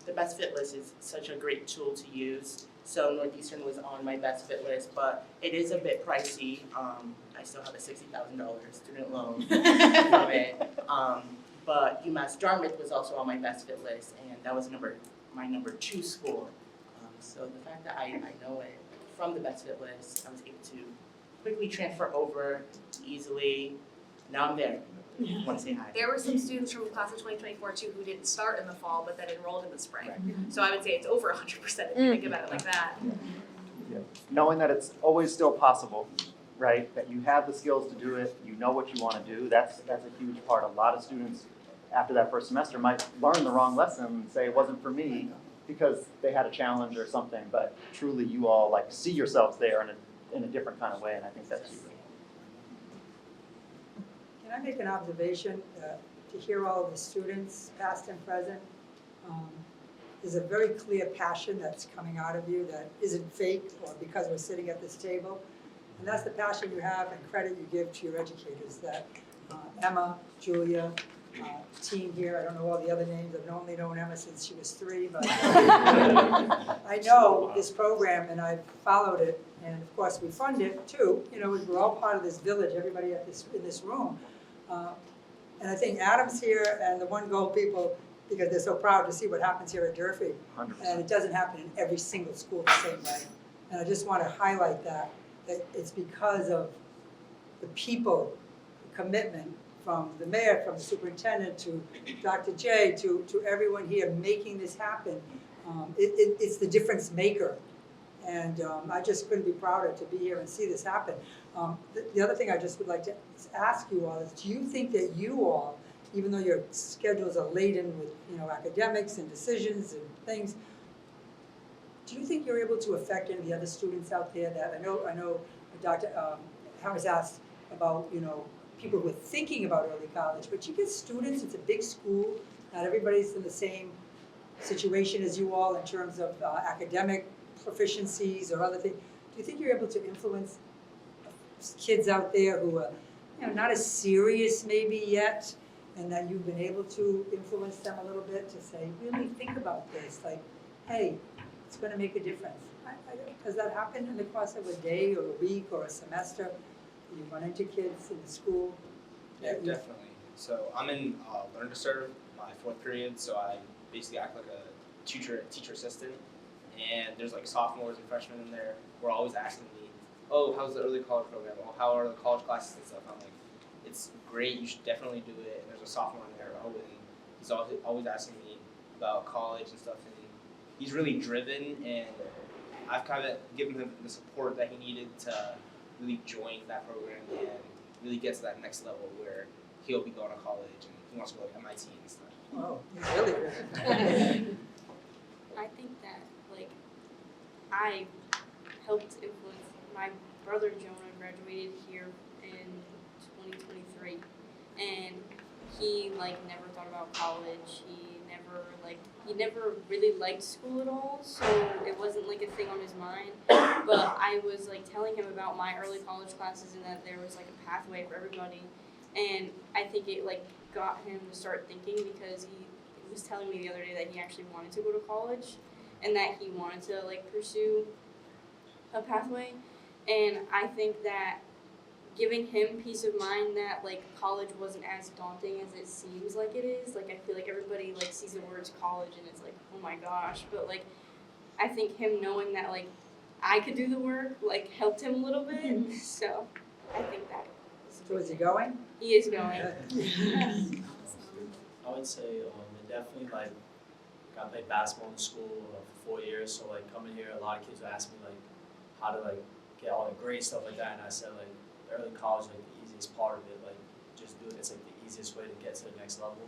the best fit list is such a great tool to use. So Northeastern was on my best fit list, but it is a bit pricey. I still have a $60,000 student loan from it. But UMass Dartmouth was also on my best fit list, and that was my number 2 school. So the fact that I know it from the best fit list, I was able to quickly transfer over easily. Now I'm there. I want to say hi. There were some students from class of 2024 too who didn't start in the fall but then enrolled in the spring. So I would say it's over 100% if you think about it like that. Yeah. Knowing that it's always still possible, right? That you have the skills to do it, you know what you want to do, that's a huge part. A lot of students after that first semester might learn the wrong lesson and say it wasn't for me because they had a challenge or something, but truly you all like see yourselves there in a different kind of way, and I think that's huge. Can I make an observation to hear all of the students, past and present? There's a very clear passion that's coming out of you that isn't fake or because we're sitting at this table. And that's the passion you have and credit you give to your educators that Emma, Julia, team here, I don't know all the other names, I've only known Emma since she was 3, but I know this program and I've followed it, and of course we fund it too. You know, we're all part of this village, everybody in this room. And I think Adam's here and the One Goal people, because they're so proud to see what happens here at Durfee. 100%. And it doesn't happen in every single school the same way. And I just want to highlight that it's because of the people, the commitment, from the mayor, from the superintendent, to Dr. J, to everyone here making this happen. It's the difference maker. And I just couldn't be prouder to be here and see this happen. The other thing I just would like to ask you all is, do you think that you all, even though your schedules are laden with academics and decisions and things, do you think you're able to affect any of the other students out there that, I know Dr. Harris asked about, people who are thinking about early college, but you get students, it's a big school, not everybody's in the same situation as you all in terms of academic proficiencies or other things. Do you think you're able to influence kids out there who are not as serious maybe yet, and that you've been able to influence them a little bit to say, really think about this, like, hey, it's gonna make a difference. Does that happen in the course of a day or a week or a semester? You run into kids in the school? Yeah, definitely. So I'm in Learn to Serve, my 4th period, so I basically act like a teacher assistant. And there's like sophomores and freshmen in there who are always asking me, oh, how's the early college program? Oh, how are the college classes and stuff? I'm like, it's great, you should definitely do it. And there's a sophomore in there, Owen, he's always asking me about college and stuff. And he's really driven, and I've kind of given him the support that he needed to really join that program and really get to that next level where he'll be going to college and he wants to go to MIT and stuff. Oh, really good. I think that, like, I helped influence my brother Jonah graduated here in 2023, and he like never thought about college. He never really liked school at all, so it wasn't like a thing on his mind. But I was like telling him about my early college classes and that there was like a pathway for everybody, and I think it like got him to start thinking, because he was telling me the other day that he actually wanted to go to college and that he wanted to like pursue a pathway. And I think that giving him peace of mind that like college wasn't as daunting as it seems like it is. Like I feel like everybody like sees the words college and it's like, oh my gosh. But like I think him knowing that like I could do the work like helped him a little bit. So I think that. So is he going? He is going. I would say it definitely like I played basketball in school for 4 years, so like coming here, a lot of kids would ask me like how to like get all the grades, stuff like that, and I said like early college like the easiest part of it, like just do it. It's like the easiest way to get to the next level.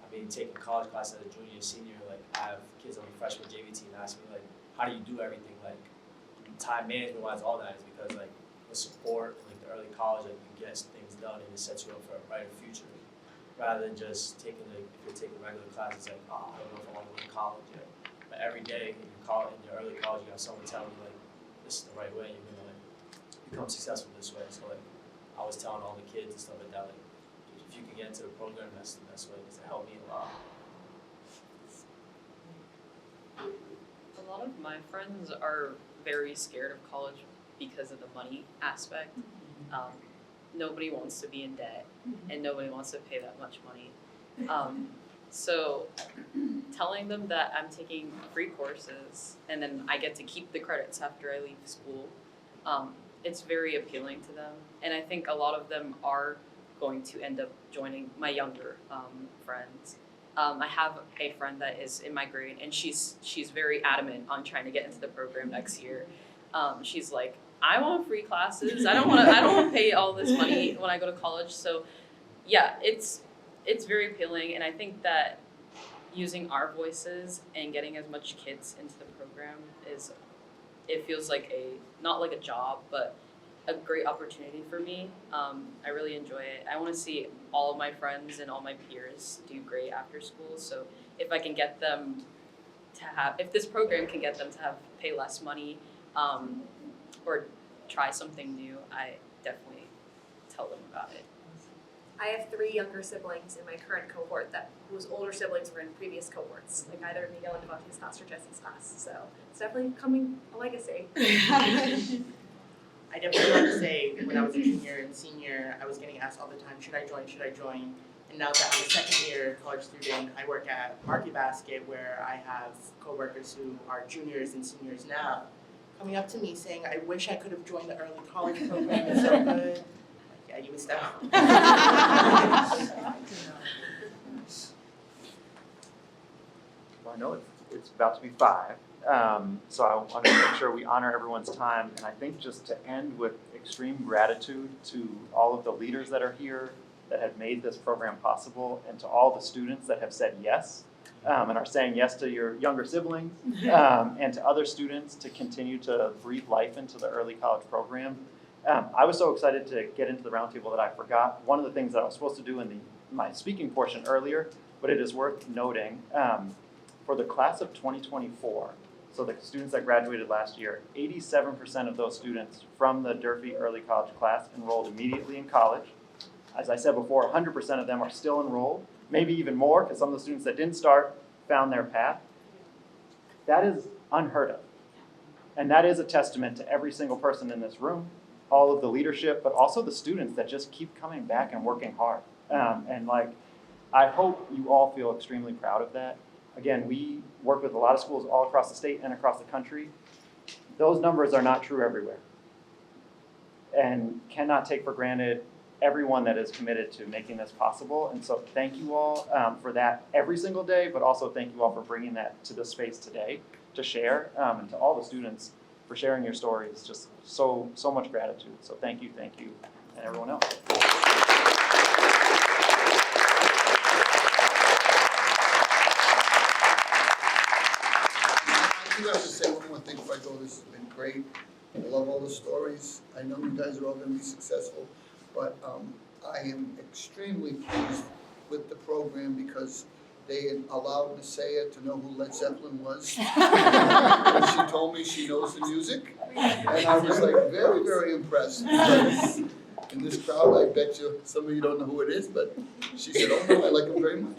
I mean, taking college class as a junior, senior, like I have kids on the freshman JV team ask me like, how do you do everything? Like time management wise, all that is because like the support, like the early college, like you get things done and it sets you up for a brighter future. Rather than just taking like if you're taking regular classes, like oh, I don't know if I want to go to college yet. But every day in your early college, you have someone telling you like this is the right way. You're gonna like become successful this way. So like I was telling all the kids and stuff like that, like if you can get into the program, that's the best way because it helped me a lot. A lot of my friends are very scared of college because of the money aspect. Nobody wants to be in debt, and nobody wants to pay that much money. So telling them that I'm taking free courses and then I get to keep the credits after I leave school, it's very appealing to them. And I think a lot of them are going to end up joining my younger friends. I have a friend that is in my grade, and she's very adamant on trying to get into the program next year. She's like, I want free classes. I don't want to pay all this money when I go to college. So, yeah, it's very appealing, and I think that using our voices and getting as much kids into the program it feels like not like a job, but a great opportunity for me. I really enjoy it. I want to see all of my friends and all my peers do great after school. So if I can get them if this program can get them to pay less money, or try something new, I definitely tell them about it. I have 3 younger siblings in my current cohort whose older siblings were in previous cohorts, like either Miguel and Devontae's class or Jesse's class. So it's definitely becoming a legacy. I definitely want to say when I was a junior and senior, I was getting asked all the time, should I join, should I join? And now that I'm a second year college student, I work at Market Basket where I have coworkers who are juniors and seniors now coming up to me saying, I wish I could have joined the early college program, it's so good. Yeah, you missed out. Well, I know it's about to be 5, so I want to make sure we honor everyone's time. And I think just to end with extreme gratitude to all of the leaders that are here that have made this program possible, and to all the students that have said yes and are saying yes to your younger siblings, and to other students to continue to breathe life into the early college program. I was so excited to get into the roundtable that I forgot one of the things that I was supposed to do in my speaking portion earlier, but it is worth noting. For the class of 2024, so the students that graduated last year, 87% of those students from the Durfee Early College class enrolled immediately in college. As I said before, 100% of them are still enrolled, maybe even more, because some of the students that didn't start found their path. That is unheard of. And that is a testament to every single person in this room, all of the leadership, but also the students that just keep coming back and working hard. I hope you all feel extremely proud of that. Again, we work with a lot of schools all across the state and across the country. Those numbers are not true everywhere. And cannot take for granted everyone that is committed to making this possible. And so thank you all for that every single day, but also thank you all for bringing that to this space today to share, and to all the students for sharing your stories. Just so much gratitude. So thank you, and everyone else. I do have to say one more thing before I go. This has been great. I love all the stories. I know you guys are all going to be successful, but I am extremely pleased with the program because they allowed Nisea to know who Led Zeppelin was. And she told me she knows the music, and I was like very, very impressed. Because in this crowd, I bet you some of you don't know who it is, but she said, "Oh no, I like him very much."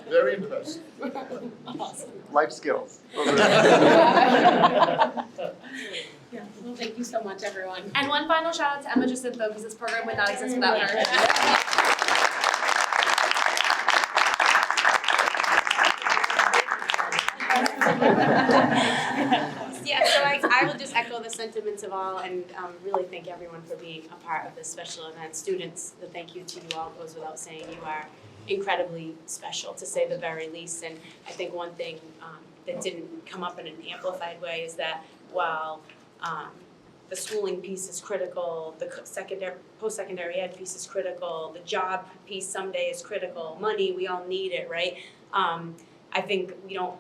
Very impressed. Awesome. Life skills. Yeah, well, thank you so much, everyone. And one final shout out to Emma Jacinto, because this program would not exist without her. Yeah, so I will just echo the sentiments of all and really thank everyone for being a part of this special event. Students, the thank you to you all goes without saying. You are incredibly special, to say the very least. And I think one thing that didn't come up in an amplified way is that while the schooling piece is critical, the post-secondary ed piece is critical, the job piece someday is critical, money, we all need it, right? I think we don't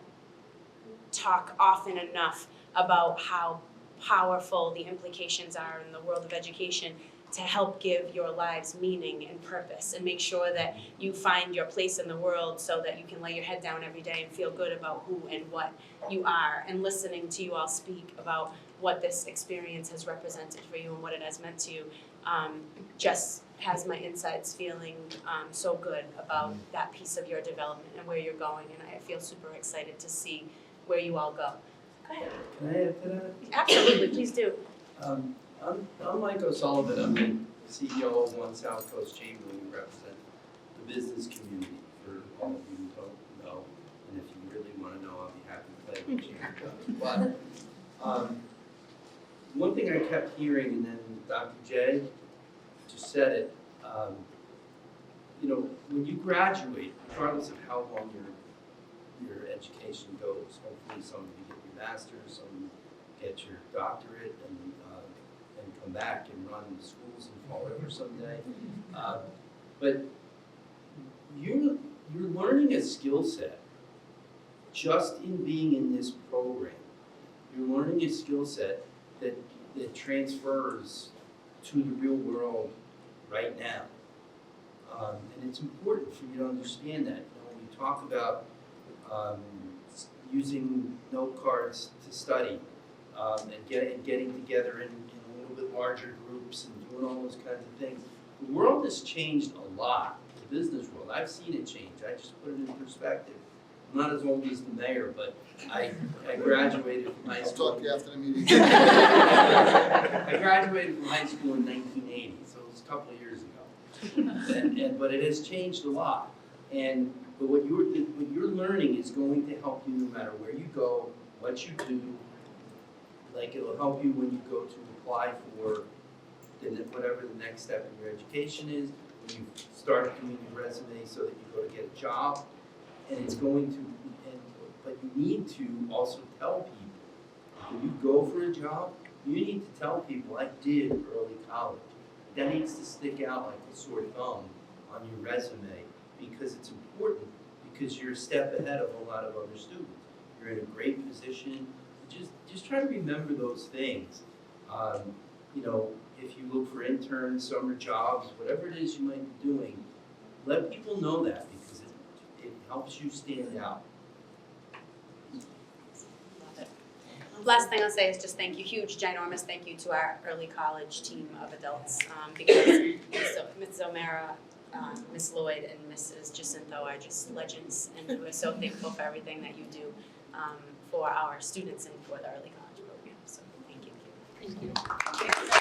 talk often enough about how powerful the implications are in the world of education to help give your lives meaning and purpose and make sure that you find your place in the world so that you can lay your head down every day and feel good about who and what you are. And listening to you all speak about what this experience has represented for you and what it has meant to you just has my insides feeling so good about that piece of your development and where you're going. And I feel super excited to see where you all go. Go ahead. Can I add to that? Absolutely, please do. I'm Mike O'Sullivan. I'm the CEO of One South Coast Chamber. We represent the business community for all of you who don't know. And if you really want to know, I'll be happy to play with you. But one thing I kept hearing, and then Dr. J just said it, when you graduate, regardless of how long your education goes, hopefully some of you get your master's, some get your doctorate, and come back and run the schools in Fall River someday. But you're learning a skill set just in being in this program. You're learning a skill set that transfers to the real world right now. And it's important for you to understand that. When we talk about using note cards to study and getting together in a little bit larger groups and doing all those kinds of things, the world has changed a lot. The business world, I've seen it change. I just put it in perspective. I'm not as old as the mayor, but I graduated from high school. I'll talk to you after the meeting. I graduated from high school in 1980, so it was a couple of years ago. But it has changed a lot. But what you're learning is going to help you no matter where you go, what you do. Like it'll help you when you go to apply for whatever the next step in your education is. When you start doing your resume so that you go to get a job. And it's going to, but you need to also tell people, when you go for a job, you need to tell people, I did early college. That needs to stick out like a sore thumb on your resume because it's important, because you're a step ahead of a lot of other students. You're in a great position. Just try to remember those things. If you look for interns, summer jobs, whatever it is you might be doing, let people know that because it helps you stand out. last thing I'll say is just thank you, huge, ginormous thank you to our early college team of adults, because Ms. O'Mara, Ms. Lloyd, and Mrs. Jacinto are just legends, and we're so thankful for everything that you do for our students and for the early college program, so thank you. Thank you.